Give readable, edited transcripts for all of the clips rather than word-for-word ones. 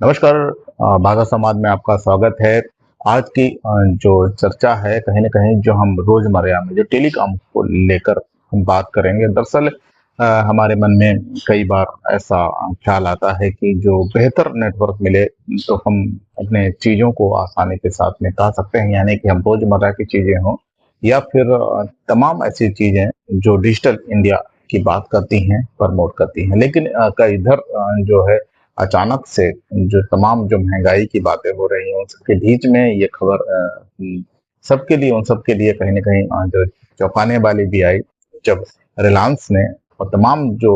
नमस्कार। बाघा समाज में आपका स्वागत है। आज की जो चर्चा है कहीं न कहीं जो हम रोज़मर्रा में जो टेलीकॉम को लेकर हम बात करेंगे। दरअसल हमारे मन में कई बार ऐसा ख़्याल आता है कि जो बेहतर नेटवर्क मिले तो हम अपने चीज़ों को आसानी के साथ निपटा सकते हैं, यानी कि हम रोज़मर्रा की चीज़ें हों या फिर तमाम ऐसी चीज़ें जो डिजिटल इंडिया की बात करती हैं, प्रमोट करती हैं। लेकिन कई इधर जो है अचानक से जो तमाम जो महँगाई की बातें हो रही हैं, उन सबके बीच में ये खबर सबके लिए उन सबके लिए कहीं न कहीं जो चौंकाने वाली भी आई, जब रिलायंस ने और तमाम जो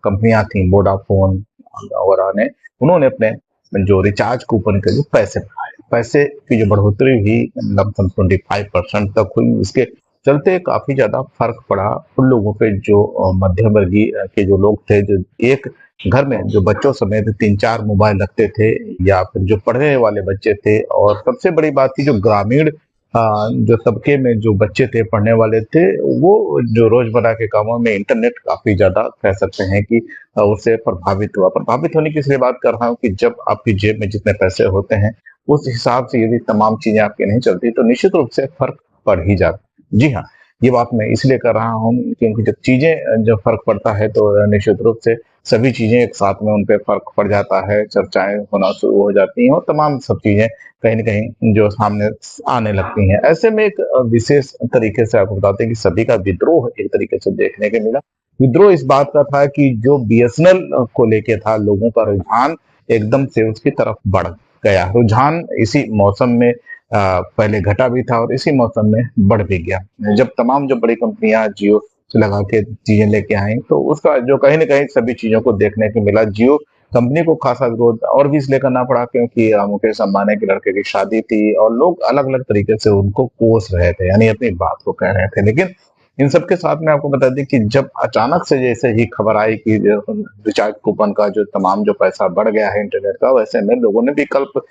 कंपनियाँ थीं, वोडाफ़ोन वगैरह ने, उन्होंने अपने जो रिचार्ज कूपन के जो पैसे बढ़ाए। पैसे की जो बढ़ोतरी हुई लमसम 25% तक हुई, इसके चलते काफ़ी ज़्यादा फ़र्क पड़ा उन लोगों पे जो मध्यम वर्गीय के जो लोग थे, जो एक घर में जो बच्चों समेत 3-4 मोबाइल रखते थे या फिर जो पढ़ने वाले बच्चे थे, और सबसे बड़ी बात थी जो ग्रामीण जो तबके में जो बच्चे थे पढ़ने वाले थे, वो जो रोजमर्रा के कामों में इंटरनेट काफी ज्यादा कह सकते हैं कि उससे प्रभावित हुआ। प्रभावित होने की इसलिए बात कर रहा हूँ कि जब आपकी जेब में जितने पैसे होते हैं उस हिसाब से यदि तमाम चीजें आपकी नहीं चलती तो निश्चित रूप से फर्क पड़ ही जाता है। जी हाँ, ये बात मैं इसलिए कर रहा हूँ क्योंकि जब चीजें जब फर्क पड़ता है तो निश्चित रूप से सभी चीजें एक साथ में उन पे फर्क पड़ जाता है, चर्चाएं होना शुरू हो जाती हैं और तमाम सब चीजें कहीं न कहीं जो सामने आने लगती हैं। ऐसे में एक विशेष तरीके से आपको बताते हैं कि सभी का विद्रोह एक तरीके से देखने को मिला। विद्रोह इस बात का था कि जो बीएसएनएल को लेके था, लोगों का रुझान एकदम से उसकी तरफ बढ़ गया। रुझान इसी मौसम में पहले घटा भी था और इसी मौसम में बढ़ भी गया। जब तमाम जो बड़ी कंपनियाँ जियो से लगा के चीज़ें लेके आईं, तो उसका जो कहीं न कहीं सभी चीज़ों को देखने को मिला। जियो कंपनी को खासा विरोध और भी इसलिए करना पड़ा क्योंकि मुकेश अंबानी के लड़के की शादी थी और लोग अलग-अलग तरीके से उनको कोस रहे थे, यानी अपनी बात को कह रहे थे। लेकिन इन सब के साथ में आपको बता दें कि जब अचानक से जैसे ही खबर आई कि जो रिचार्ज कूपन का जो तमाम जो पैसा बढ़ गया है इंटरनेट का, वैसे में लोगों ने विकल्प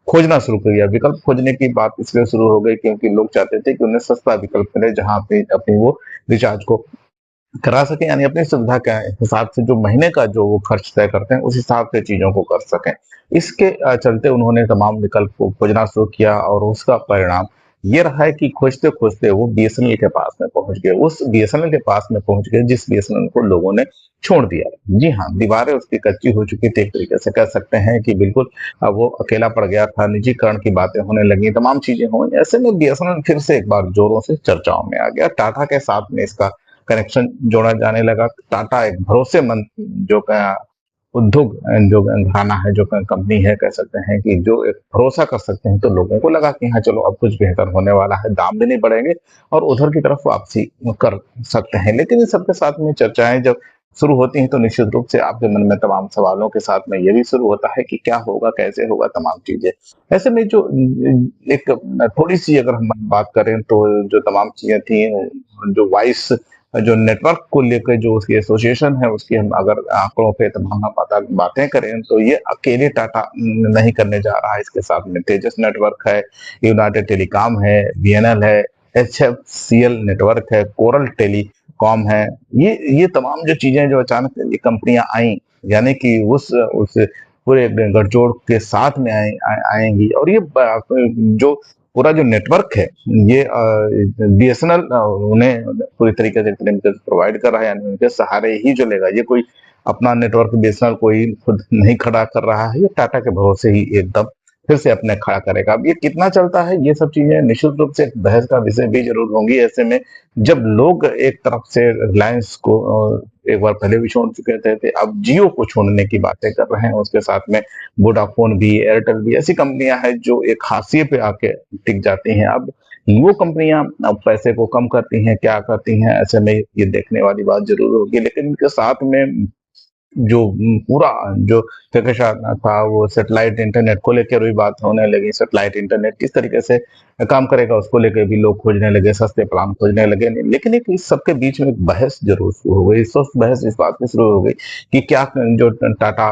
खोजना शुरू कर दिया। विकल्प खोजने की बात इसलिए शुरू हो गई क्योंकि लोग चाहते थे कि उन्हें सस्ता विकल्प मिले जहाँ पे अपनी वो रिचार्ज को करा सकें, यानी अपनी सुविधा के हिसाब से जो महीने का जो वो खर्च तय करते हैं उस हिसाब से चीज़ों को कर सकें। इसके चलते उन्होंने तमाम विकल्प को खोजना शुरू किया और उसका परिणाम ये रहा है कि खोजते-खोजते वो बीएसएनएल के पास में पहुँच गए। उस बीएसएनएल के पास में पहुँच गए जिस बीएसएनएल को लोगों ने छोड़ दिया। जी हाँ, दीवारें उसकी कच्ची हो चुकी थी, एक तरीके से कह सकते हैं कि बिल्कुल वो अकेला पड़ गया था, निजीकरण की बातें होने लगी, तमाम चीज़ें हुई। ऐसे में बीएसएनएल फिर से एक बार ज़ोरों से चर्चाओं में आ गया। टाटा के साथ में इसका कनेक्शन जोड़ा जाने लगा। टाटा एक भरोसेमंद जो उद्योग जो घराना है, जो कंपनी है, कह सकते हैं कि जो एक भरोसा कर सकते हैं, तो लोगों को लगा कि हाँ, चलो अब कुछ बेहतर होने वाला है, दाम भी नहीं बढ़ेंगे और उधर की तरफ वापसी कर सकते हैं। लेकिन इन सबके साथ में चर्चाएँ जब शुरू होती हैं, तो निश्चित रूप से आपके मन में तमाम सवालों के साथ में ये भी शुरू होता है कि क्या होगा, कैसे होगा, तमाम चीज़ें। ऐसे में जो एक थोड़ी-सी अगर हम बात करें तो जो तमाम चीज़ें थी, जो वॉइस जो नेटवर्क को लेकर जो उसकी एसोसिएशन है, उसकी हम अगर आंकड़ों पे तमाम बातें करें तो ये अकेले टाटा नहीं करने जा रहा है। इसके साथ में तेजस नेटवर्क है, यूनाइटेड टेलीकॉम है, बीएनएल है, एचएफसीएल नेटवर्क है, कोरल टेलीकॉम है। ये तमाम जो चीजें जो अचानक ये कंपनियां आई, यानी कि उस पूरे गठजोड़ के साथ में आएंगी और ये जो पूरा जो नेटवर्क है, ये बीएसएनएल उन्हें पूरी तरीके से प्रोवाइड कर रहा है, यानी उनके सहारे ही चलेगा। ये कोई अपना नेटवर्क बीएसएनएल कोई खुद नहीं खड़ा कर रहा है, ये टाटा के भरोसे ही एकदम फिर से अपने खड़ा करेगा। अब ये कितना चलता है, ये सब चीजें निश्चित रूप से एक बहस का विषय भी जरूर होंगी। ऐसे में जब लोग एक तरफ से रिलायंस को एक बार पहले भी छोड़ चुके थे, अब जियो को छोड़ने की बातें कर रहे हैं। उसके साथ में वोडाफोन भी, एयरटेल भी ऐसी कंपनियां हैं जो एक हाशिए पे आके टिक जाती हैं। अब वो कंपनियां अब पैसे को कम करती हैं, क्या करती हैं, ऐसे में ये देखने वाली बात जरूर होगी। लेकिन इनके साथ में जो पूरा जो कहकशां था, वो सैटेलाइट इंटरनेट को लेकर भी बात होने लगी। सैटेलाइट इंटरनेट किस तरीके से काम करेगा उसको लेके भी लोग खोजने लगे, सस्ते प्लान खोजने लगे। लेकिन एक इस सबके बीच में एक बहस जरूर शुरू हो गई। बहस इस बात पे शुरू हो गई कि क्या जो टाटा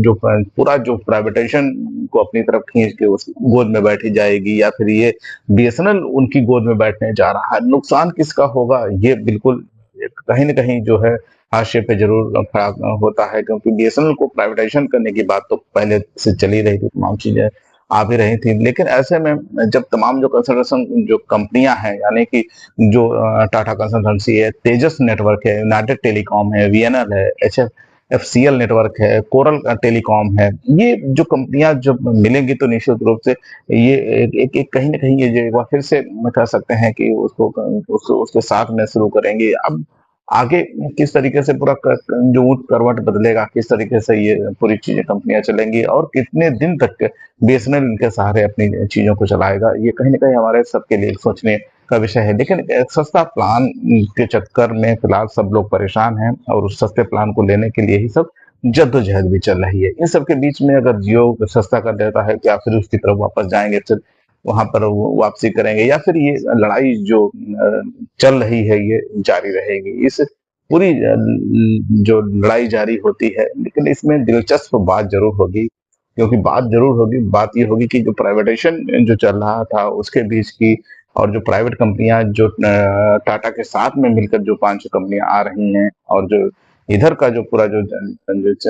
जो पूरा जो प्राइवेटाइजेशन को अपनी तरफ खींच के उस गोद में बैठी जाएगी, या फिर ये बीएसएनएल उनकी गोद में बैठने जा रहा है। नुकसान किसका होगा, ये बिल्कुल कहीं न कहीं जो है हाशिए पे ज़रूर खड़ा होता है, क्योंकि बीएसएनएल को प्राइवेटाइज़ेशन करने की बात तो पहले से चल ही रही थी, तमाम चीज़ें आ भी रही थी। लेकिन ऐसे में जब तमाम जो कंसल्टेशन जो कंपनियाँ हैं, यानी कि जो टाटा कंसल्टेंसी है, तेजस नेटवर्क है, यूनाइटेड टेलीकॉम है, वीएनएल है, एचएफसीएल नेटवर्क है, कोरल टेलीकॉम है, ये जो कंपनियाँ जब मिलेंगी तो निश्चित रूप से ये एक कहीं न कहीं ये जो एक बार फिर से कह सकते हैं कि उसके साथ में शुरू करेंगे। अब आगे किस तरीके से पूरा जो करवट बदलेगा, किस तरीके से ये पूरी चीज़ें कंपनियाँ चलेंगी और कितने दिन तक बीएसएनएल इनके सहारे अपनी चीज़ों को चलाएगा, ये कहीं न कहीं हमारे सबके लिए सोचने का विषय है। लेकिन एक सस्ता प्लान के चक्कर में फिलहाल सब लोग परेशान हैं और उस सस्ते प्लान को लेने के लिए ही सब जद्दोजहद भी चल रही है। इन सब के बीच में अगर जियो सस्ता कर देता है, क्या फिर उसकी तरफ वापस जाएँगे, फिर वहाँ पर वापसी करेंगे, या फिर ये लड़ाई जो चल रही है ये जारी रहेगी? इस पूरी जो लड़ाई जारी होती है, लेकिन इसमें दिलचस्प बात ज़रूर होगी, क्योंकि बात ये होगी कि जो प्राइवेटाइज़ेशन जो चल रहा था उसके बीच की, और जो प्राइवेट कंपनियाँ जो टाटा के साथ में मिलकर जो 5 कंपनियाँ आ रही हैं, और जो इधर का जो पूरा जो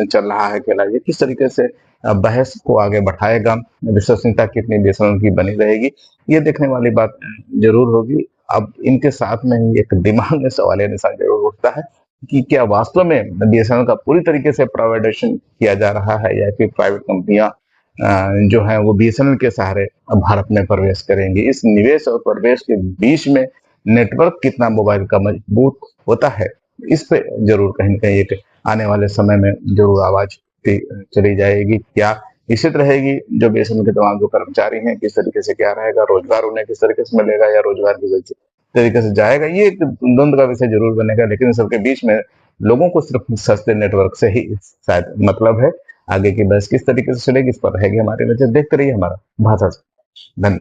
चल रहा है खेला, ये किस तरीके से बहस को आगे बढ़ाएगा, विश्वसनीयता कितनी बीएसएनएल की बनी रहेगी, ये देखने वाली बात ज़रूर होगी। अब इनके साथ में ही एक दिमाग में सवालिया निशान ज़रूर उठता है कि क्या वास्तव में बीएसएनएल का पूरी तरीके से प्राइवेटाइज़ेशन किया जा रहा है, या फिर प्राइवेट कंपनियाँ जो हैं वो बीएसएनएल के सहारे अब भारत में प्रवेश करेंगी। इस निवेश और प्रवेश के बीच में नेटवर्क कितना मोबाइल का मजबूत होता है, इस पे ज़रूर कहीं न कहीं एक आने वाले समय में ज़रूर आवाज़ चली जाएगी। क्या निश्चित रहेगी, जो बीएसएनएल के तमाम जो कर्मचारी हैं, किस तरीके से क्या रहेगा, रोज़गार उन्हें किस तरीके से मिलेगा, या रोज़गार की वजह तरीके से जाएगा, ये एक द्वंद का विषय ज़रूर बनेगा। लेकिन सबके बीच में लोगों को सिर्फ सस्ते नेटवर्क से ही शायद मतलब है। आगे की बहस किस तरीके से चलेगी, इस पर रहेगी हमारी नज़र। देखते रहिए हमारा भाषा। धन्यवाद।